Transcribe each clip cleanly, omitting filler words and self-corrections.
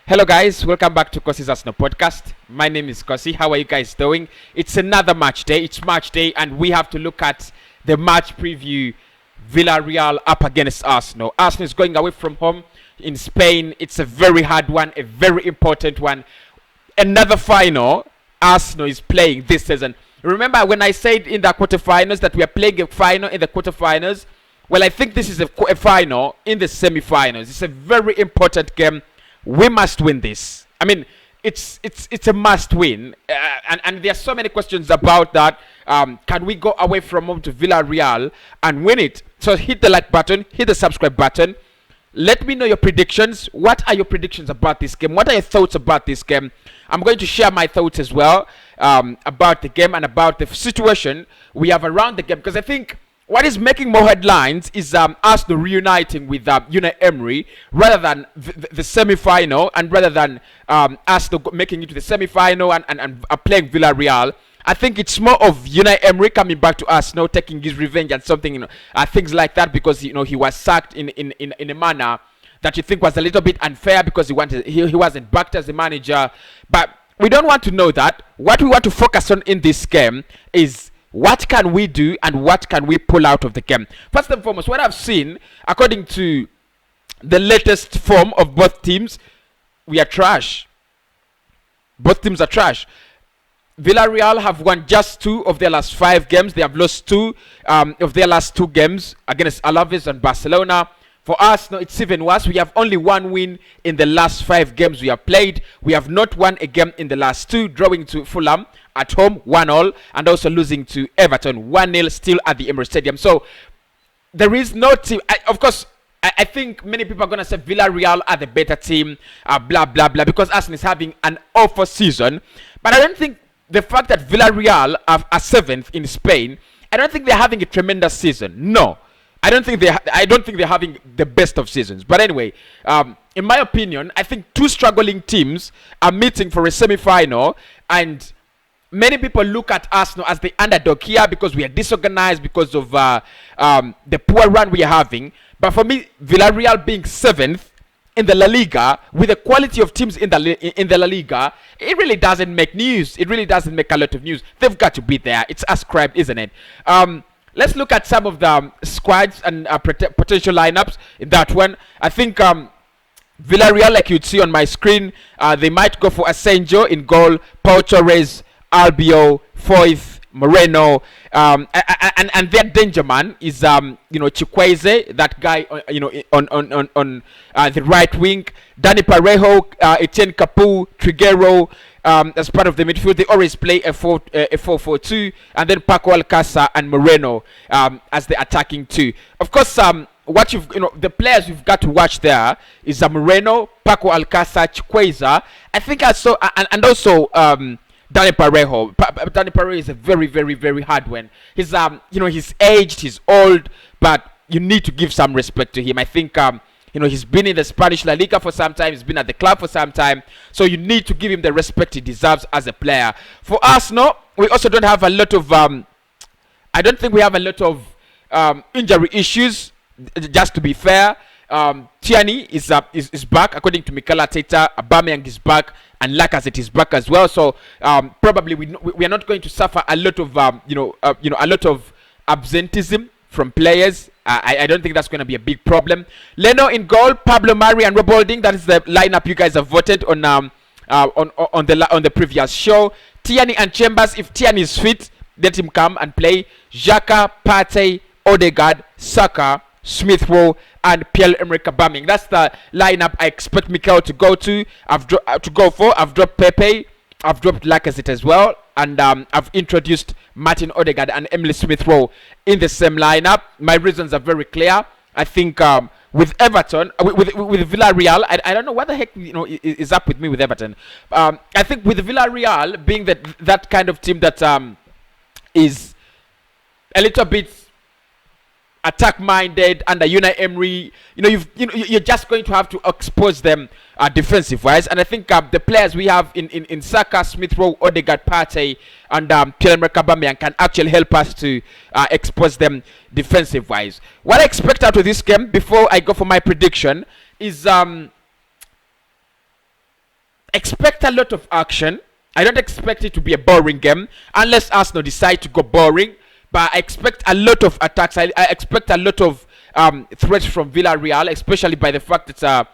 Hello guys, welcome back to Kosi's Arsenal podcast. My name is Kosi. How are you guys doing? It's another match day. It's match day and we have to look at the match preview. Villarreal up against Arsenal. Arsenal is going away from home in Spain. It's a very hard one, a very important one. Another final Arsenal is playing this season. Remember when I said in the quarterfinals that we are playing a final in the quarterfinals? Well, I think this is a final in the semi-finals. It's a very important game. We must win this. I mean, it's a must win, and there are so many questions about that. Can we go away from home to Villarreal and win it? So hit the like button, hit the subscribe button. Let me know your predictions. What are your predictions about this game? What are your thoughts about this game? I'm going to share my thoughts as well about the game and about the situation we have around the game, because I think what is making more headlines is Arsenal reuniting with Unai Emery rather than the semi-final, and rather than Arsenal making it to the semi-final and playing Villarreal. I think it's more of Unai Emery coming back to Arsenal, taking his revenge and something, things like that, because he was sacked in a manner that you think was a little bit unfair because he wasn't backed as a manager. But we don't want to know that. What we want to focus on in this game is what can we do and what can we pull out of the game. First and foremost, what I've seen, according to the latest form of both teams, we are trash. Both teams are trash. Villarreal have won just 2 of their last 5 games. They have lost 2 of their last 2 games against Alaves and Barcelona. For us, no, it's even worse. We have only 1 win in the last 5 games we have played. We have not won a game in the last 2, drawing to Fulham at home 1-1, and also losing to Everton 1-0 still at the Emirates Stadium. So there is no team. Of course, I think many people are going to say Villarreal are the better team, blah, blah, blah, because Arsenal is having an awful season. But I don't think the fact that Villarreal are 7th in Spain, I don't think they're having a tremendous season. No. I don't think they're having the best of seasons. But anyway, in my opinion, I think 2 struggling teams are meeting for a semi-final, and many people look at Arsenal as the underdog here because we are disorganized because of the poor run we are having. But for me, Villarreal being 7th in the La Liga with the quality of teams in the La Liga, it really doesn't make news. It really doesn't make a lot of news. They've got to be there. It's ascribed, isn't it? Let's look at some of the squads and potential lineups in that one. I think Villarreal, like you'd see on my screen, they might go for Sergio in goal, Pau Torres, Albio, Foyth, Moreno, and their danger man is Chikwueze, that guy on the right wing, Dani Parejo, Etienne Capoue, Trigueiro. As part of the midfield, they always play a 4-4-2, and then Paco Alcácer and Moreno as the attacking 2. Of course, what the players you've got to watch there is Moreno, Paco Alcácer, Chikwueze. I think I saw, and also Dani Parejo. Dani Parejo is a very, very, very hard one. He's he's aged, he's old, but you need to give some respect to him. I think he's been in the Spanish La Liga for some time. He's been at the club for some time. So you need to give him the respect he deserves as a player. For us, no, we also don't have a lot of I don't think we have a lot of injury issues, just to be fair. Tierney is back, according to Mikel Arteta. Aubameyang is back, and Lacazette is back as well. So probably we are not going to suffer a lot of a lot of absenteeism from players. I don't think that's going to be a big problem. Leno in goal, Pablo Mari and Rob Holding. That is the lineup you guys have voted on the previous show. Tierney and Chambers. If Tierney is fit, let him come and play. Xhaka, Partey, Odegaard, Saka, Smith Rowe, and pierre-emerick Aubameyang. That's the lineup I expect Mikel to go to. I've dropped Pepe. I've dropped Lacazette as well, and I've introduced Martin Odegaard and Emile Smith Rowe in the same lineup. My reasons are very clear. I think with Everton, with Villarreal, I don't know what the heck is up with me with Everton. I think with Villarreal being that kind of team that is a little bit attack-minded under Unai Emery, you're just going to have to expose them defensive-wise. And I think the players we have in Saka, Smith Rowe, Odegaard, Partey, and pierre-emerick Aubameyang can actually help us to expose them defensive-wise. What I expect out of this game, before I go for my prediction, is expect a lot of action. I don't expect it to be a boring game unless Arsenal decide to go boring. But I expect a lot of attacks. I expect a lot of threats from Villarreal, especially by the fact that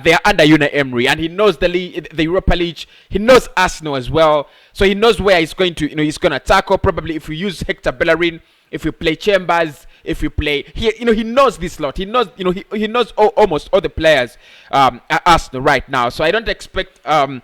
they are under Unai Emery, and he knows the Europa League. He knows Arsenal as well, so he knows where he's going to. He's going to tackle. Probably if we use Hector, Bellerin, if we play Chambers, if we play he knows this lot. He knows he knows almost all the players at Arsenal right now. So I don't expect a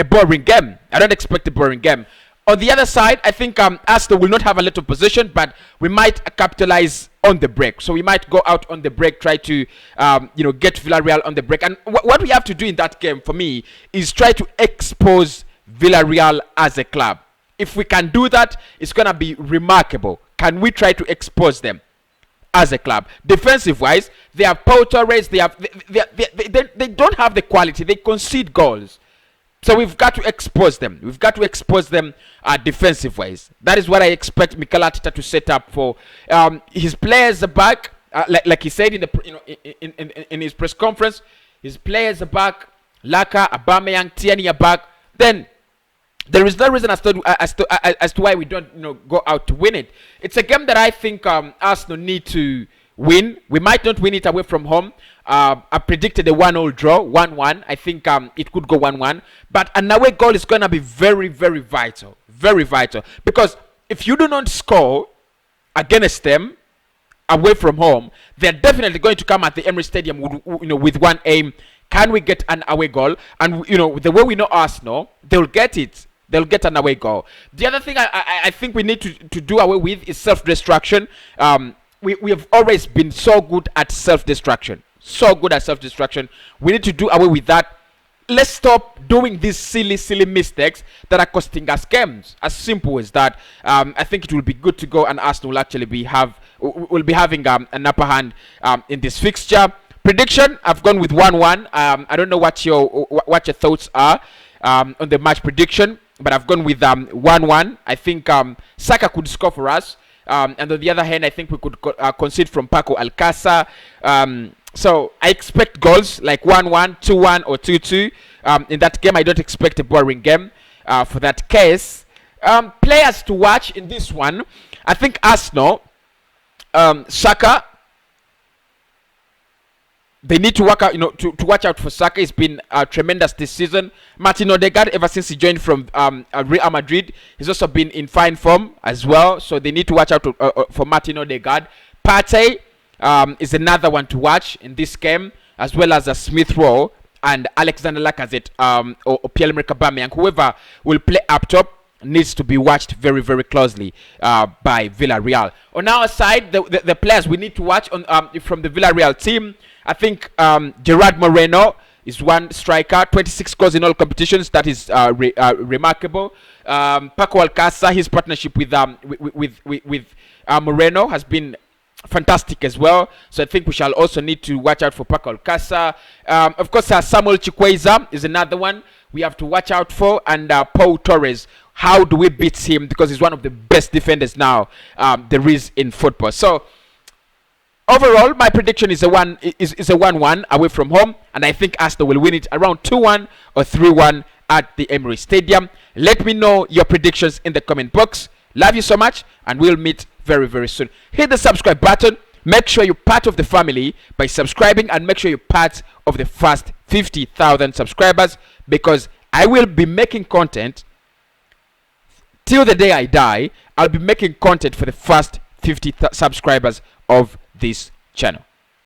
boring game. I don't expect a boring game. On the other side, I think Arsenal will not have a lot of possession, but we might capitalize on the break. So we might go out on the break, try to get Villarreal on the break. And what we have to do in that game, for me, is try to expose Villarreal as a club. If we can do that, it's gonna be remarkable. Can we try to expose them as a club? Defensive-wise, they have Pau Torres. They don't have the quality. They concede goals. So we've got to expose them. We've got to expose them defensive-wise. That is what I expect Mikel Arteta to set up for. His players are back, like he said in his press conference. His players are back. Laka, Aubameyang, Tierney are back. Then there is no reason as to why we don't go out to win it. It's a game that I think Arsenal need to win. We might not win it away from home. I predicted a 1-1 draw, 1-1. I think it could go 1-1. But an away goal is going to be very, very vital. Very vital. Because if you do not score against them away from home, they're definitely going to come at the Emirates Stadium with one aim. Can we get an away goal? And, the way we know Arsenal, they'll get it. They'll get an away goal. The other thing I think we need to do away with is self-destruction. We have always been so good at self-destruction. So good at self-destruction. We need to do away with that. Let's stop doing these silly mistakes that are costing us games. As simple as that. I think it will be good to go, and Arsenal will actually be having an upper hand in this fixture. Prediction: I've gone with 1-1. I don't know what your thoughts are on the match prediction, but I've gone with 1-1. I think Saka could score for us. And on the other hand, I think we could concede from Paco Alcácer. So I expect goals like 1-1, 2-1, or 2-2. In that game, I don't expect a boring game. For that case, players to watch in this one, I think Arsenal, Saka. They need to work out, to watch out for Saka. He's been tremendous this season. Martin Odegaard, ever since he joined from Real Madrid, he's also been in fine form as well. So they need to watch out for Martin Odegaard. Partey is another one to watch in this game, as well as Smith Rowe and Alexander Lacazette or pierre-emerick Aubameyang. Whoever will play up top needs to be watched very, very closely by Villarreal. On our side, the players we need to watch from the Villarreal team, I think Gerard Moreno is one striker, 26 goals in all competitions. That is remarkable. Paco Alcácer, his partnership with Moreno has been fantastic as well. So I think we shall also need to watch out for Paco Alcácer. Of course, Samuel Chukwueze is another one we have to watch out for, and Pau Torres. How do we beat him? Because he's one of the best defenders now there is in football. So overall, my prediction is a 1-1 away from home, and I think Arsenal will win it around 2-1 or 3-1 at the Emirates Stadium. Let me know your predictions in the comment box. Love you so much, and we'll meet very, very soon. Hit the subscribe button. Make sure you're part of the family by subscribing, and make sure you're part of the first 50,000 subscribers, because I will be making content till the day I die. I'll be making content for the first 50 subscribers of this channel.